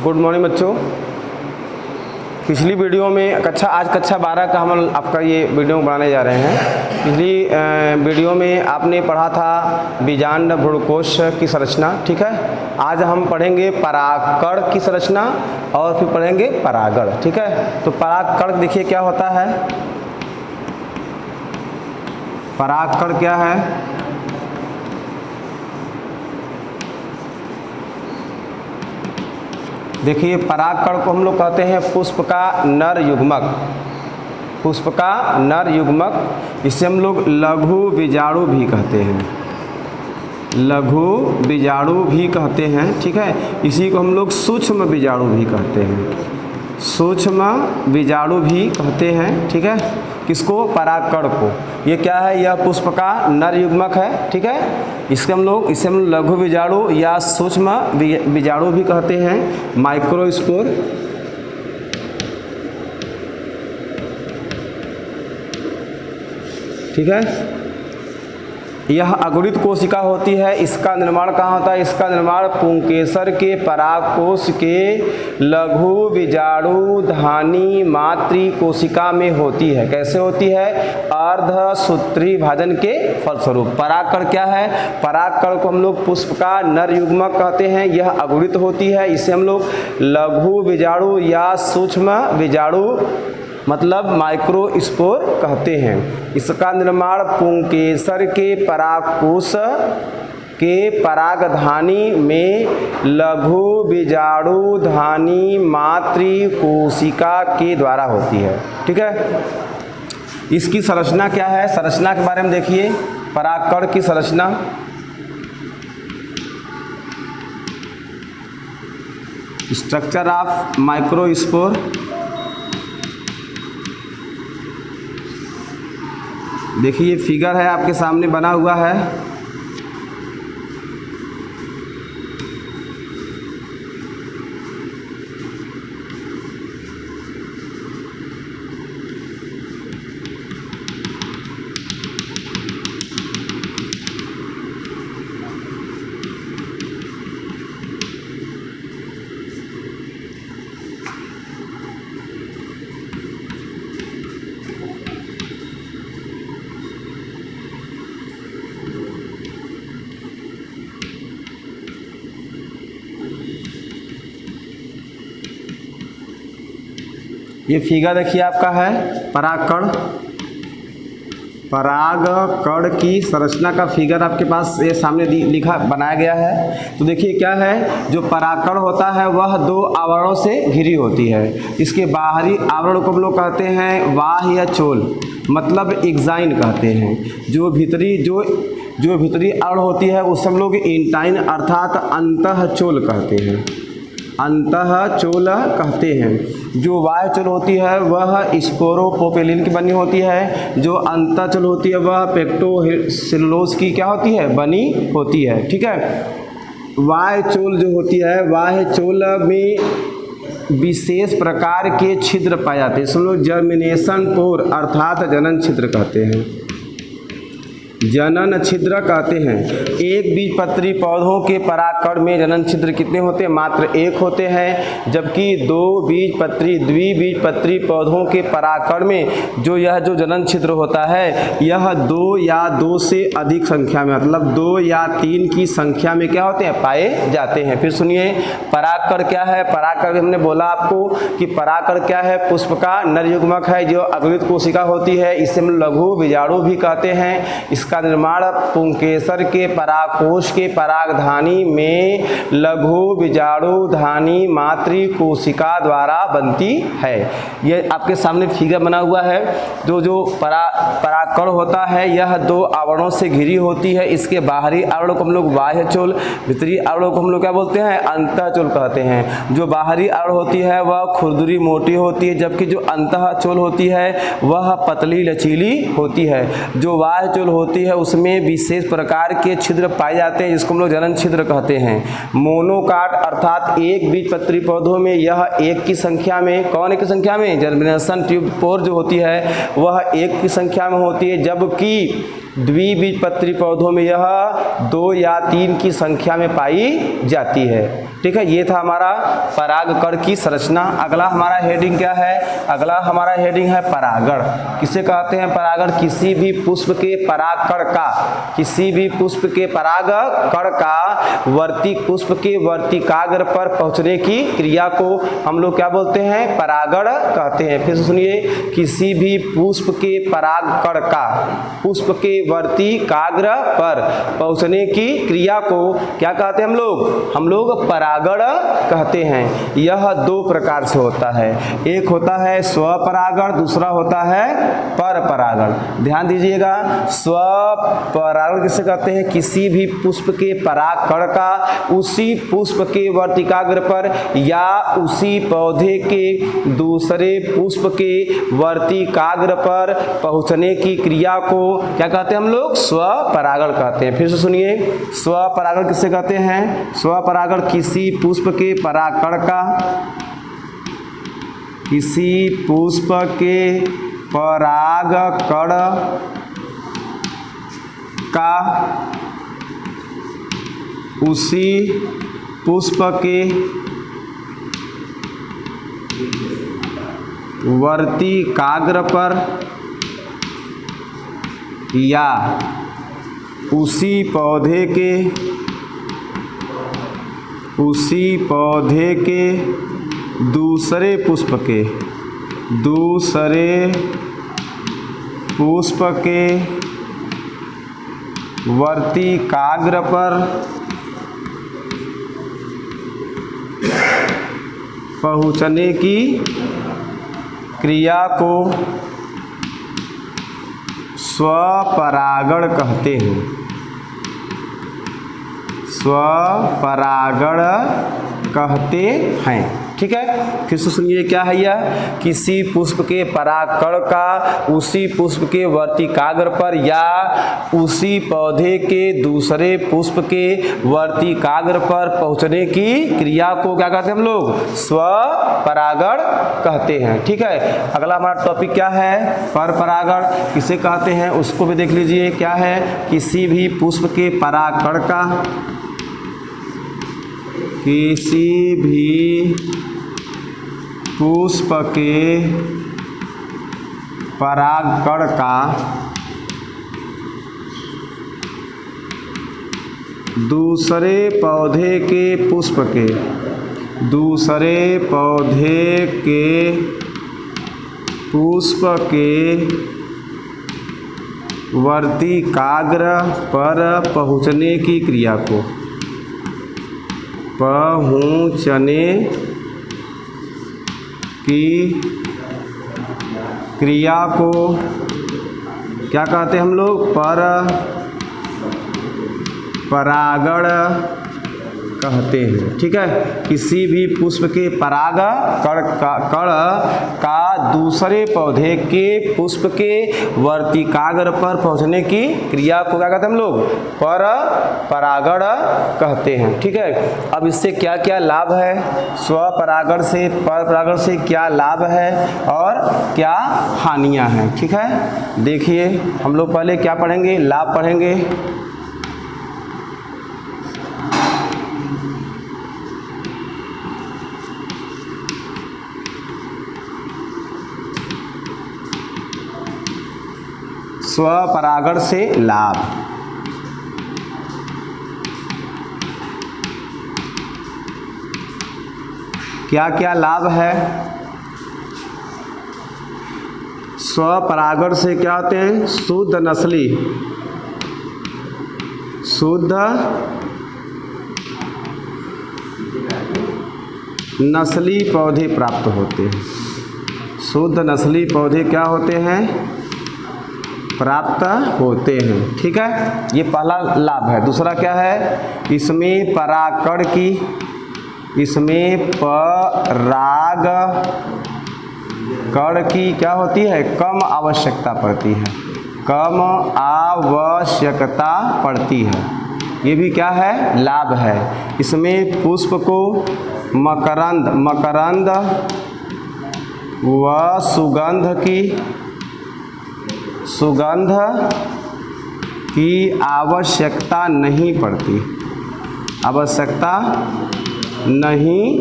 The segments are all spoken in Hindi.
गुड मॉर्निंग बच्चों। पिछली वीडियो में आज कक्षा 12 का हम आपका ये वीडियो बनाने जा रहे हैं। पिछली वीडियो में आपने पढ़ा था बीजांड भ्रूणकोश की संरचना, ठीक है। आज हम पढ़ेंगे परागकण की संरचना और फिर पढ़ेंगे परागण, ठीक है। तो परागकण देखिए क्या होता है। परागकण क्या है? देखिए परागकण को हम लोग कहते हैं पुष्प का नर युग्मक। पुष्प का नर युग्मक, इसे हम लोग लघु बीजाणु भी कहते हैं। लघु बीजाणु भी कहते हैं, ठीक है। इसी को हम लोग सूक्ष्म बीजाणु भी कहते हैं। सूक्ष्म बीजाणु भी कहते हैं, ठीक है। किसको? परागकण को। ये क्या है? यह पुष्प का नर युग्मक है, ठीक है। इसे हम लोग लघु बीजाणु या सूक्ष्म बीजाणु भी कहते हैं। माइक्रोस्पोर, ठीक है। यह अगुणित कोशिका होती है। इसका निर्माण कहाँ होता है? इसका निर्माण पुंकेसर के परागकोश के लघु बीजाणुधानी मातृ कोशिका में होती है। कैसे होती है? अर्धसूत्री भाजन के फलस्वरूप। परागकण क्या है? परागकण को हम लोग पुष्प का नर युग्मक कहते हैं। यह अगुणित होती है। इसे हम लोग लघु बीजाणु या सूक्ष्म बीजाणु मतलब माइक्रोस्पोर कहते हैं। इसका निर्माण पुंकेसर के परागकोश के परागधानी में लघु बीजाणुधानी मातृ कोशिका के द्वारा होती है, ठीक है। इसकी संरचना क्या है? संरचना के बारे में देखिए। परागकण की संरचना, स्ट्रक्चर ऑफ माइक्रोस्पोर। देखिए ये फिगर है आपके सामने बना हुआ है। ये फिगर देखिए आपका है परागकण। परागकण की संरचना का फिगर आपके पास ये सामने लिखा बनाया गया है। तो देखिए क्या है, जो परागकण होता है वह दो आवरणों से घिरी होती है। इसके बाहरी आवरण को हम लोग कहते हैं बाह्य चोल, मतलब एग्जाइन कहते हैं। जो भीतरी आवरण होती है उसे हम लोग इंटाइन अर्थात अंतःचोल कहते हैं। अंतःचोल कहते हैं। जो बाह्य चोल होती है वह स्पोरोपोपेलिन की बनी होती है। जो अंतःचोल होती है वह पेक्टोसेलुलोज की क्या होती है? बनी होती है, ठीक है। बाह्य चोल जो होती है, बाह्य चोल में विशेष प्रकार के छिद्र पाए जाते हैं। इसमें लोग जर्मिनेशन पोर अर्थात जनन छिद्र कहते हैं। जनन छिद्र कहते हैं। एक बीजपत्री पौधों के परागकण में जनन छिद्र कितने होते हैं? मात्र एक होते हैं। जबकि द्विबीजपत्री पौधों के परागकण में जो जनन छिद्र होता है यह 2 या 2 से अधिक संख्या में, मतलब 2 या 3 की संख्या में क्या होते हैं? पाए जाते हैं। फिर सुनिए परागकण क्या है। परागकण हमने बोला आपको कि परागकण क्या है? पुष्प का नर युग्मक है जो अगुणित कोशिका होती है। इसे हम लघु बीजाणु भी कहते हैं। इसका निर्माण पुंकेसर के परागकोश के परागधानी में लघु बीजाणुधानी मातृ कोशिका द्वारा बनती है। यह आपके सामने फिगर बना हुआ है। जो परागकण होता है यह 2 आवरणों से घिरी होती है। इसके बाहरी आवरण को हम लोग बाह्य चोल, भीतरी आवरण को हम लोग क्या बोलते हैं? अंतःचोल कहते हैं। जो बाहरी आवरण होती है वह खुरदुरी मोटी होती है, जबकि जो अंतःचोल होती है वह पतली लचीली होती है। जो बाह्य चोल होती है उसमें विशेष प्रकार के छिद्र पाए जाते हैं जिसको हम लोग जनन छिद्र कहते हैं। मोनोकाट अर्थात एक बीजपत्री पौधों में यह 1 की संख्या में, कौन 1 की संख्या में? जर्मिनेशन ट्यूब पोर जो होती है वह 1 की संख्या में होती है। जबकि द्विबीजपत्री पौधों में यह 2 या 3 की संख्या में पाई जाती है। ठीक है, ये था हमारा परागकण की संरचना। अगला हमारा हेडिंग क्या है? अगला हमारा हेडिंग है परागण। किसे कहते हैं परागण? किसी भी पुष्प के परागकण का, किसी भी पुष्प के परागकण का वर्तिक पुष्प के वर्तिकाग्र पर पहुंचने की क्रिया को हम लोग क्या बोलते हैं? परागण कहते हैं। फिर से सुनिए, किसी भी पुष्प के परागकण का पुष्प के वर्तिकाग्र पर पहुंचने की क्रिया को क्या कहते हैं हम लोग परागण कहते हैं। यह 2 प्रकार से होता है, एक होता है स्वपरागण, दूसरा होता है परपरागण। ध्यान दीजिएगा, स्वपरागण किसे कहते हैं? किसी भी पुष्प के परागकण का उसी पुष्प के वर्तिकाग्र पर या उसी पौधे के दूसरे पुष्प के वर्तिकाग्र पर पहुंचने की क्रिया को क्या कहते हैं हम लोग? स्वपरागण कहते हैं। फिर से सुनिए, स्वपरागण किसे कहते हैं? स्वपरागण किसी पुष्प के परागकण का, किसी पुष्प के परागकण का उसी पुष्प के वर्तिकाग्र पर या उसी पौधे के दूसरे पुष्प के वर्तिकाग्र पर पहुंचने की क्रिया को स्वपरागण कहते हैं। स्वपरागण कहते हैं। ठीक है, फिर से सुनिए, क्या है यह? किसी पुष्प के परागकण का उसी पुष्प के वर्तिकाग्र पर या उसी पौधे के दूसरे पुष्प के वर्तिकाग्र पर पहुंचने की क्रिया को क्या कहते हैं हम लोग? स्वपरागण कहते हैं। ठीक है, अगला हमारा टॉपिक क्या है? परपरागण किसे कहते हैं उसको भी देख लीजिए। क्या है? किसी भी पुष्प के परागकण का, किसी भी पुष्प के परागकण का दूसरे पौधे के पुष्प के वर्तिकाग्र पर पहुंचने की क्रिया को क्या कहते हैं हम लोग? परागण कहते हैं। ठीक है, किसी भी पुष्प के परागकण का दूसरे पौधे के पुष्प के वर्तिकाग्र पर पहुंचने की क्रिया को क्या कहते हैं हम लोग? परपरागण कहते हैं। ठीक है, अब इससे क्या क्या लाभ है? स्वपरागण से परपरागण से क्या लाभ है और क्या हानियां हैं? ठीक है, देखिए हम लोग पहले क्या पढ़ेंगे? लाभ पढ़ेंगे। स्वपरागण से लाभ। क्या क्या लाभ है? स्वपरागण से क्या होते हैं? शुद्ध नस्ली पौधे प्राप्त होते हैं। शुद्ध नस्ली पौधे क्या होते हैं? प्राप्त होते हैं। ठीक है, ये पहला लाभ है। दूसरा क्या है? इसमें परागकण की क्या होती है? कम आवश्यकता पड़ती है। ये भी क्या है? लाभ है। इसमें पुष्प को मकरंद व सुगंध की आवश्यकता नहीं पड़ती, आवश्यकता नहीं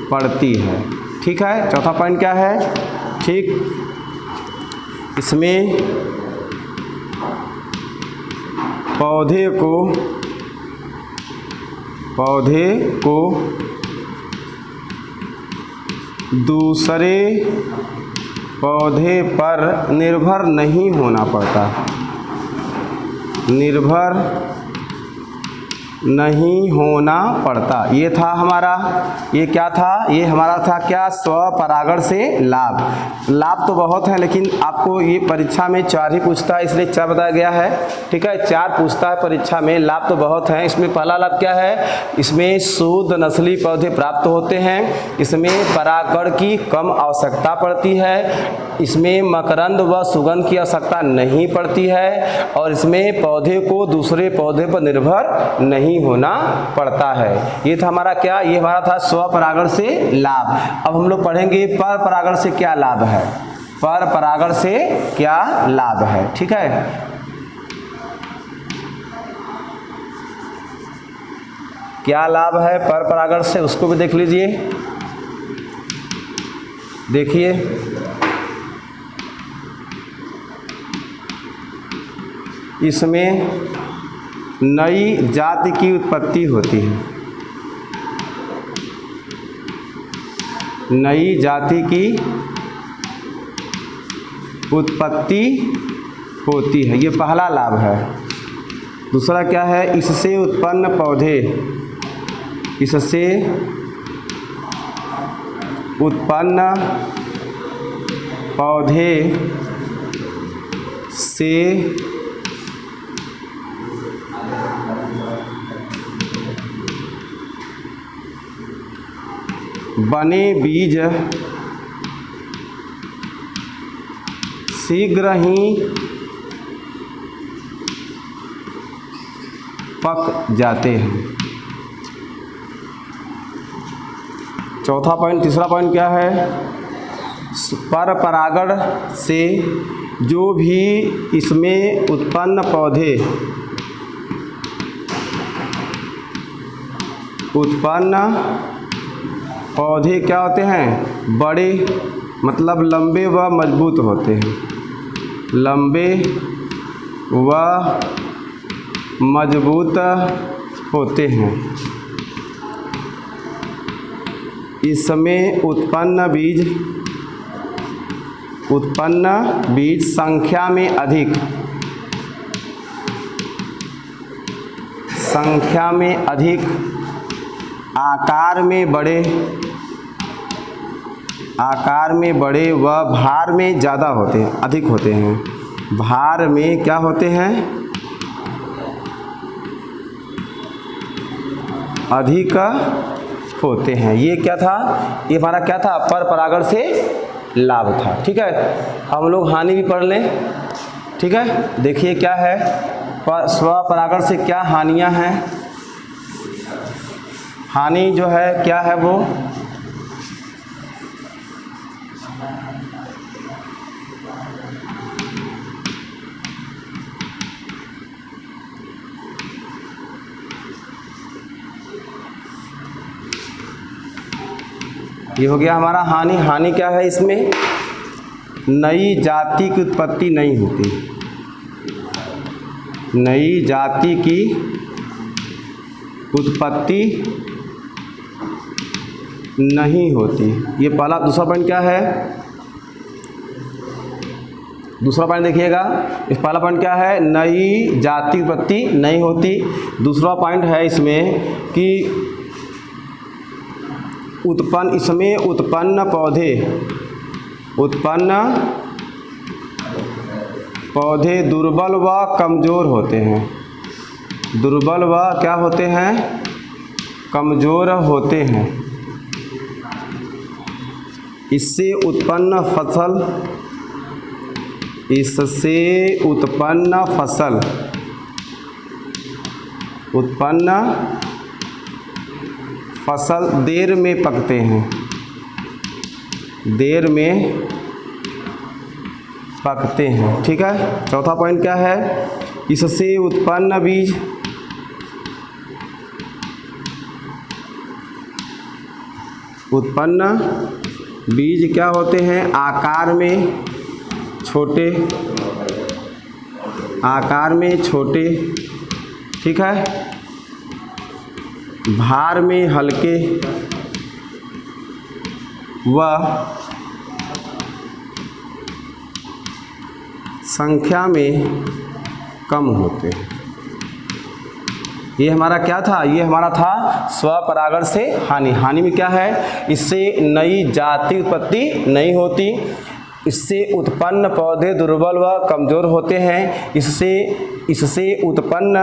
पड़ती है। ठीक है, चौथा पॉइंट क्या है? ठीक, इसमें पौधे को दूसरे पौधे पर निर्भर नहीं होना पड़ता, निर्भर नहीं होना पड़ता। ये था हमारा, ये क्या था? ये हमारा था क्या? स्वपरागण से लाभ। लाभ तो बहुत है, लेकिन आपको ये परीक्षा में 4 ही पूछता है, इसलिए 4 बताया गया है। ठीक है, 4 पूछता है परीक्षा में, लाभ तो बहुत हैं। इसमें पहला लाभ क्या है? इसमें शुद्ध नस्ली पौधे प्राप्त होते हैं, इसमें परागण की कम आवश्यकता पड़ती है, इसमें मकरंद व सुगंध की आवश्यकता नहीं पड़ती है, और इसमें पौधे को दूसरे पौधे पर निर्भर नहीं होना पड़ता है। ये था हमारा क्या? ये हमारा था स्वपरागण से लाभ। अब हम लोग पढ़ेंगे पर परागण से क्या लाभ है, पर परागण से क्या लाभ है। ठीक है, क्या लाभ है पर परागण से, उसको भी देख लीजिए। देखिए, इसमें नई जाति की उत्पत्ति होती है, नई जाति की उत्पत्ति होती है, ये पहला लाभ है। दूसरा क्या है? इससे उत्पन्न पौधे, इससे उत्पन्न पौधे से बने बीज शीघ्र ही पक जाते हैं। चौथा पॉइंट, तीसरा पॉइंट क्या है? पर परागण से जो भी इसमें उत्पन्न पौधे क्या होते हैं? बड़े, मतलब लंबे व मजबूत होते हैं, लंबे व मजबूत होते हैं। इसमें उत्पन्न बीज संख्या में अधिक, आकार में बड़े व भार में ज़्यादा होते हैं, अधिक होते हैं। भार में क्या होते हैं? अधिक होते हैं। ये क्या था? ये हमारा क्या था? पर परागण से लाभ था। ठीक है, हम लोग हानि भी पढ़ लें। ठीक है, देखिए क्या है, स्वपरागण से क्या हानियां हैं। हानि जो है क्या है वो? ये हो गया हमारा हानि। हानि क्या है? इसमें नई जाति की उत्पत्ति नहीं होती, नई जाति की उत्पत्ति नहीं होती। ये पहला। दूसरा पॉइंट क्या है? दूसरा पॉइंट देखिएगा, इस पहला पॉइंट क्या है? नई जाति की उत्पत्ति नहीं होती। दूसरा पॉइंट है इसमें कि इसमें उत्पन्न पौधे दुर्बल व कमज़ोर होते हैं, दुर्बल व क्या होते हैं? कमज़ोर होते हैं। इससे उत्पन्न फसल देर में पकते हैं, देर में पकते हैं। ठीक है, चौथा पॉइंट क्या है? इससे उत्पन्न बीज क्या होते हैं? आकार में छोटे, ठीक है, भार में हल्के व संख्या में कम होते हैं। ये हमारा क्या था? ये हमारा था स्वपरागण से हानि। हानि में क्या है? इससे नई जाति उत्पत्ति नहीं होती, इससे उत्पन्न पौधे दुर्बल व कमज़ोर होते हैं, इससे उत्पन्न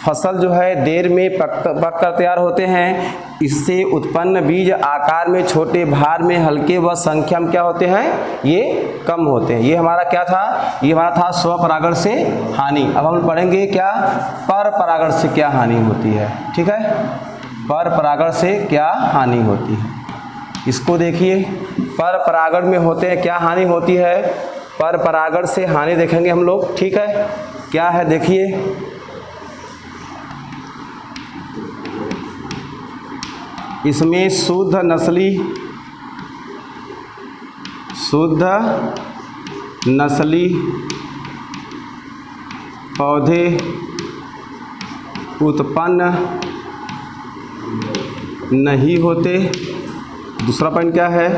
फसल जो है देर में पक कर तैयार होते हैं, इससे उत्पन्न बीज आकार में छोटे, भार में हल्के व संख्या में क्या होते हैं? ये कम होते हैं। ये हमारा क्या था? ये हमारा था स्वपरागण से हानि। अब हम पढ़ेंगे क्या? पर परागण से क्या हानि होती है, ठीक है? पर परागण से क्या हानि होती है, इसको देखिए। पर परागण में होते हैं क्या हानि होती है? पर परागण से हानि देखेंगे हम लोग, ठीक है? क्या है देखिए, इसमें शुद्ध नस्ली पौधे उत्पन्न नहीं होते। दूसरा पॉइंट क्या है?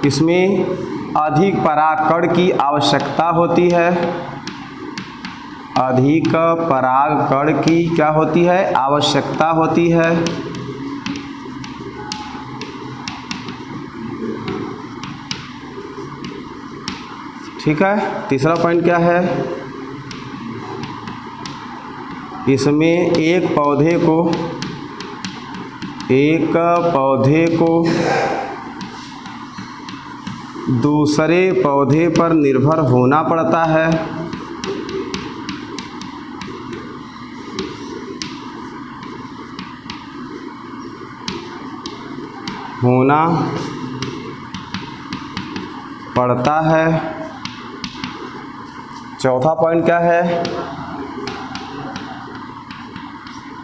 इसमें अधिक परागकण की आवश्यकता होती है। अधिक परागकण की क्या होती है? आवश्यकता होती है। ठीक है। तीसरा पॉइंट क्या है? इसमें एक पौधे को दूसरे पौधे पर निर्भर होना पड़ता है। चौथा पॉइंट क्या है?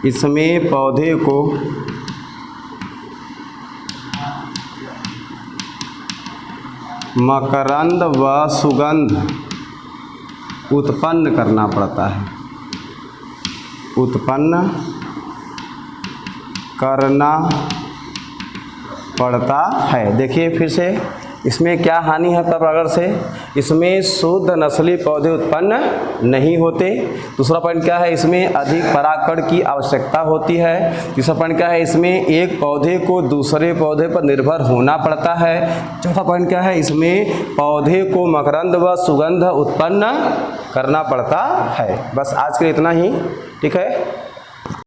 इसमें पौधे को मकरंद व सुगंध उत्पन्न करना पड़ता है। देखिए फिर से, इसमें क्या हानि है परागण से? इसमें शुद्ध नस्ली पौधे उत्पन्न नहीं होते। दूसरा पॉइंट क्या है? इसमें अधिक परागकण की आवश्यकता होती है। तीसरा पॉइंट क्या है? इसमें एक पौधे को दूसरे पौधे पर निर्भर होना पड़ता है। चौथा पॉइंट क्या है? इसमें पौधे को मकरंद व सुगंध उत्पन्न करना पड़ता है। बस आज के लिए इतना ही, ठीक है।